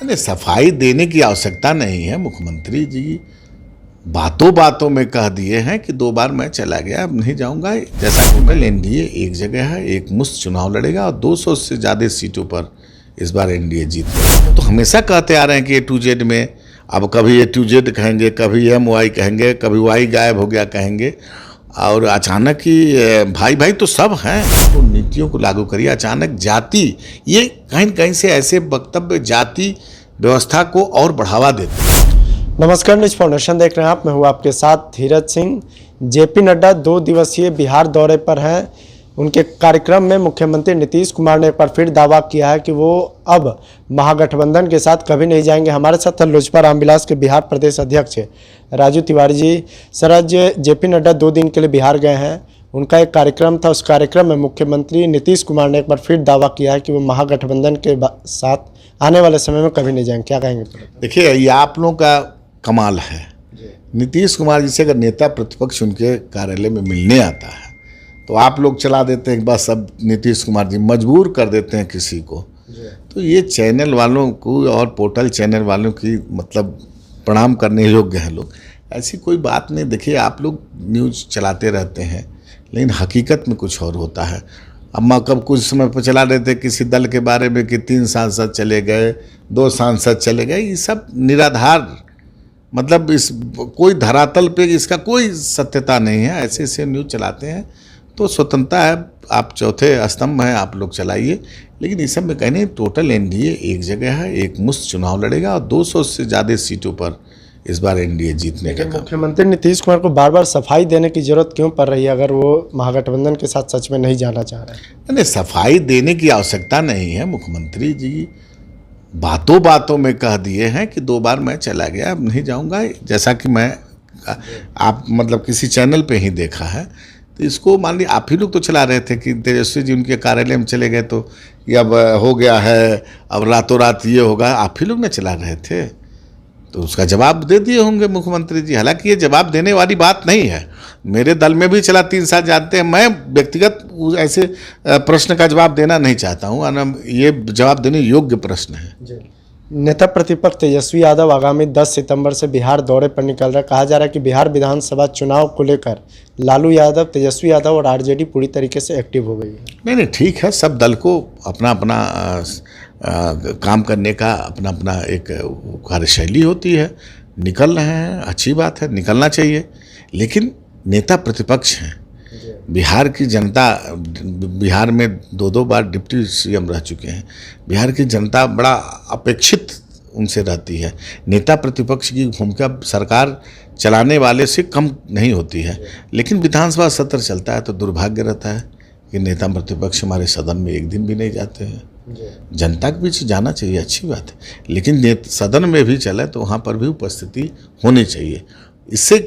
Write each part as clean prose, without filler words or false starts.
नहीं, सफाई देने की आवश्यकता नहीं है। मुख्यमंत्री जी बातों बातों में कह दिए हैं कि 2 बार मैं चला गया, अब नहीं जाऊंगा। जैसा टोटल एनडीए एक जगह है, एक मुश्त चुनाव लड़ेगा और 200 से ज़्यादा सीटों पर इस बार एनडीए जीत गया। तो हमेशा कहते आ रहे हैं कि A to Z में, अब कभी A to Z कहेंगे, कभी MY कहेंगे, कभी Y गायब हो गया कहेंगे, और अचानक ही भाई भाई तो सब हैं। तो नीतियों को लागू करिए। अचानक जाति, ये कहीं न कहीं से ऐसे वक्तव्य जाति व्यवस्था को और बढ़ावा देते हैं। नमस्कार, न्यूज फाउंडेशन देख रहे हैं आप। मैं हूं आपके साथ धीरज सिंह। जेपी नड्डा 2 दिवसीय बिहार दौरे पर हैं। उनके कार्यक्रम में मुख्यमंत्री नीतीश कुमार ने एक बार फिर दावा किया है कि वो अब महागठबंधन के साथ कभी नहीं जाएंगे। हमारे साथ लोजपा रामविलास के बिहार प्रदेश अध्यक्ष राजू तिवारी जी। सर, आज जेपी नड्डा 2 दिन के लिए बिहार गए हैं। उनका एक कार्यक्रम था, उस कार्यक्रम में मुख्यमंत्री नीतीश कुमार ने एक बार फिर दावा किया है कि वो महागठबंधन के साथ आने वाले समय में कभी नहीं जाएंगे। क्या कहेंगे? देखिए, ये आप लोगों का कमाल है। नीतीश कुमार जी से अगर नेता प्रतिपक्ष उनके कार्यालय में मिलने आता है तो आप लोग चला देते हैं कि बस अब नीतीश कुमार जी मजबूर कर देते हैं किसी को। तो ये चैनल वालों को और पोर्टल चैनल वालों की मतलब प्रणाम करने योग्य हैं लोग। ऐसी कोई बात नहीं। देखिए, आप लोग न्यूज़ चलाते रहते हैं, लेकिन हकीकत में कुछ और होता है। अब कब कुछ समय पर चला रहे थे किसी दल के बारे में कि 3 सांसद चले गए, 2 सांसद चले गए। ये सब निराधार, मतलब इस कोई धरातल पे इसका कोई सत्यता नहीं है। ऐसे ऐसे न्यूज़ चलाते हैं। तो स्वतंत्रता है, आप चौथे स्तंभ हैं, आप लोग चलाइए। लेकिन इस सब में कहीं नहीं, टोटल एनडीए एक जगह है, एक मुश्त चुनाव लड़ेगा और 200 से ज़्यादा सीटों पर इस बार एनडीए जीतने का। मुख्यमंत्री नीतीश कुमार को बार बार सफाई देने की जरूरत क्यों पड़ रही है अगर वो महागठबंधन के साथ सच में नहीं जाना चाह रहे हैं? नहीं, सफाई देने की आवश्यकता नहीं है। मुख्यमंत्री जी बातों बातों में कह दिए हैं कि 2 बार मैं चला गया, अब नहीं जाऊंगा। जैसा कि मैं आप मतलब किसी चैनल पे ही देखा है। तो इसको मान लीजिए आप ही लोग तो चला रहे थे कि तेजस्वी जी उनके कार्यालय में चले गए तो ये अब हो गया है, अब रातों रात ये होगा। आप ही लोग ने चला रहे थे, तो उसका जवाब दे दिए होंगे मुख्यमंत्री जी। हालांकि ये जवाब देने वाली बात नहीं है। मेरे दल में भी चला 3 साल, जानते हैं। मैं व्यक्तिगत ऐसे प्रश्न का जवाब देना नहीं चाहता हूँ। ये जवाब देने योग्य प्रश्न है। नेता प्रतिपक्ष तेजस्वी यादव आगामी 10 सितंबर से बिहार दौरे पर निकल रहा है। कहा जा रहा है कि बिहार विधानसभा चुनाव को लेकर लालू यादव, तेजस्वी यादव और आरजेडी पूरी तरीके से एक्टिव हो गई है। नहीं, ठीक है। सब दल को अपना अपना काम करने का अपना अपना एक कार्यशैली होती है। निकल रहे हैं, अच्छी बात है, निकलना चाहिए। लेकिन नेता प्रतिपक्ष हैं। बिहार की जनता, बिहार में 2 बार डिप्टी सीएम रह चुके हैं। बिहार की जनता बड़ा अपेक्षित उनसे रहती है। नेता प्रतिपक्ष की भूमिका सरकार चलाने वाले से कम नहीं होती है। लेकिन विधानसभा सत्र चलता है तो दुर्भाग्य रहता है कि नेता प्रतिपक्ष हमारे सदन में एक दिन भी नहीं जाते हैं। जनता के बीच जाना चाहिए, अच्छी बात है। लेकिन सदन में भी चले तो वहाँ पर भी उपस्थिति होनी चाहिए। इससे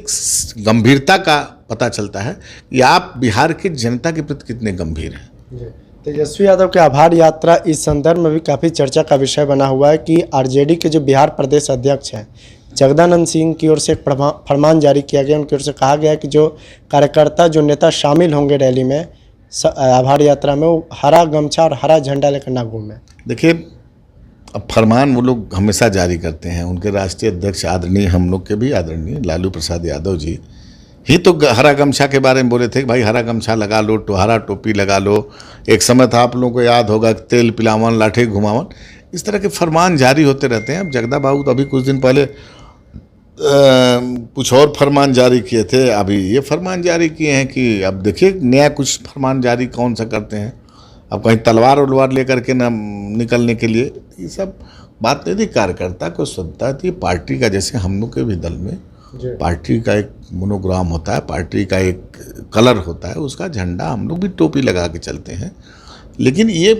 गंभीरता का पता चलता है कि आप बिहार की जनता के प्रति कितने गंभीर हैं। तेजस्वी यादव के आभार यात्रा इस संदर्भ में भी काफ़ी चर्चा का विषय बना हुआ है कि आरजेडी के जो बिहार प्रदेश अध्यक्ष हैं जगदानंद सिंह की ओर से एक फरमान जारी किया गया। उनकी ओर से कहा गया कि जो कार्यकर्ता, जो नेता शामिल होंगे रैली में, आभार यात्रा में, वो हरा गमछा और हरा झंडा लेकर ना घूमें। देखिए, अब फरमान वो लोग हमेशा जारी करते हैं। उनके राष्ट्रीय अध्यक्ष आदरणीय, हम लोग के भी आदरणीय लालू प्रसाद यादव जी ही तो हरा गमछा के बारे में बोले थे कि भाई हरा गमछा लगा लो, हरा टोपी लगा लो। एक समय था, आप लोगों को याद होगा, तेल पिलावन, लाठी घुमावन, इस तरह के फरमान जारी होते रहते हैं। अब जगदा बाबू तो अभी कुछ दिन पहले कुछ और फरमान जारी किए थे, अभी ये फरमान जारी किए हैं कि अब देखिए नया कुछ फरमान जारी कौन सा करते हैं। अब कहीं तलवार उलवार लेकर के ना निकलने के लिए, ये सब बात नहीं थी। कार्यकर्ता को स्वतंत्रता थी। पार्टी का, जैसे हम लोग के भी दल में पार्टी का एक मोनोग्राम होता है, पार्टी का एक कलर होता है, उसका झंडा, हम लोग भी टोपी लगा के चलते हैं। लेकिन ये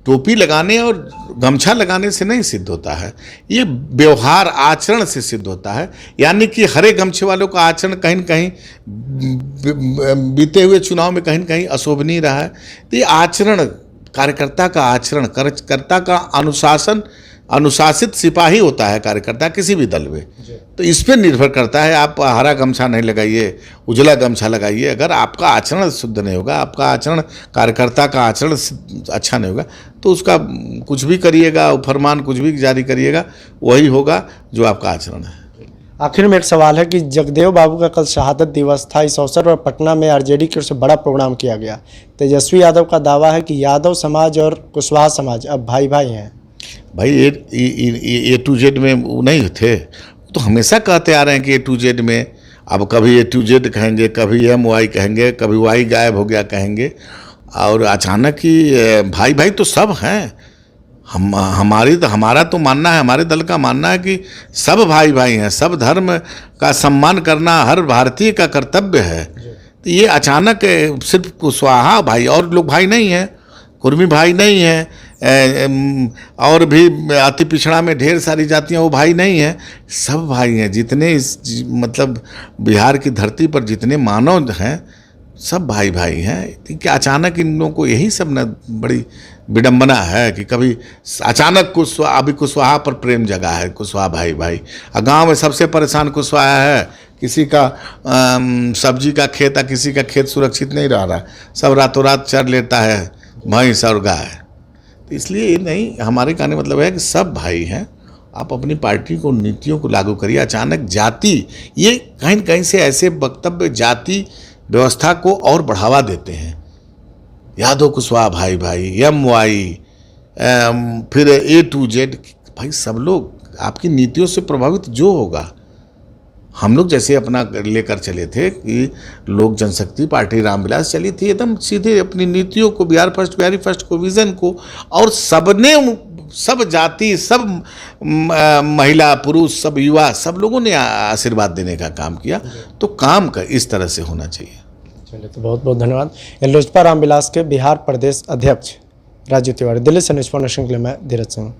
टोपी लगाने और गमछा लगाने से नहीं सिद्ध होता है, ये व्यवहार आचरण से सिद्ध होता है। यानी कि हरे गमछे वालों का आचरण कहीं न कहीं बीते हुए चुनाव में कहीं न कहीं अशोभनीय रहा है। तो ये आचरण, कार्यकर्ता का आचरण, कार्यकर्ता का अनुशासन अनुशासित सिपाही होता है कार्यकर्ता किसी भी दल में। तो इस पर निर्भर करता है। आप हरा गमछा नहीं लगाइए, उजला गमछा लगाइए, अगर आपका आचरण शुद्ध नहीं होगा, आपका आचरण, कार्यकर्ता का आचरण अच्छा नहीं होगा, तो उसका कुछ भी करिएगा, फरमान कुछ भी जारी करिएगा, वही होगा जो आपका आचरण है। आखिर में एक सवाल है कि जगदेव बाबू का कल शहादत दिवस था। इस अवसर पर पटना में आरजेडी की ओर से बड़ा प्रोग्राम किया गया। तेजस्वी यादव का दावा है कि यादव समाज और कुशवाहा समाज अब भाई भाई हैं। भाई ए टू जेड में वो नहीं थे, तो हमेशा कहते आ रहे हैं कि ए टू जेड में, अब कभी ए टू जेड कहेंगे, कभी MY कहेंगे, कभी Y गायब हो गया कहेंगे, और अचानक ही भाई भाई तो सब हैं। हमारा तो मानना है, हमारे दल का मानना है कि सब भाई भाई हैं, सब धर्म का सम्मान करना हर भारतीय का कर्तव्य है। तो ये अचानक सिर्फ कुशवाहा भाई, और लोग भाई नहीं हैं, कुर्मी भाई नहीं हैं, और भी अति पिछड़ा में ढेर सारी जातियां वो भाई नहीं हैं, सब भाई हैं। जितने इस मतलब बिहार की धरती पर जितने मानव हैं सब भाई भाई हैं। क्या अचानक इन लोगों को यही सब न बड़ी विडंबना है कि कभी अचानक अभी कुशवाहा पर प्रेम जगा है, कुशवाहा भाई भाई। गांव में सबसे परेशान कुशवाहा है, किसी का सब्जी का खेत है, किसी का खेत सुरक्षित नहीं रह रहा, सब रातों रात चर लेता है भैंस और गाय। तो इसलिए नहीं, हमारे कहने मतलब है कि सब भाई हैं। आप अपनी पार्टी को, नीतियों को लागू करिए। अचानक जाति, ये कहीं न कहीं से ऐसे वक्तव्य जाति व्यवस्था को और बढ़ावा देते हैं। यादव कुशवाहा भाई भाई, MY, फिर A to Z, भाई सब लोग आपकी नीतियों से प्रभावित जो होगा। हम लोग जैसे अपना लेकर चले थे कि लोक जनशक्ति पार्टी रामविलास चली थी एकदम सीधे अपनी नीतियों को, बिहार फर्स्ट, बिहारी फर्स्ट को, विजन को, और सबने, सब जाति, सब महिला पुरुष, सब युवा, सब लोगों ने आशीर्वाद देने का काम किया। तो काम का इस तरह से होना चाहिए। चलिए, तो बहुत बहुत धन्यवाद। लोजपा रामविलास के बिहार प्रदेश अध्यक्ष राजू तिवारी। दिल्ली से न्यूज़ 4 नेशन के लिए मैं धीरज सिंह।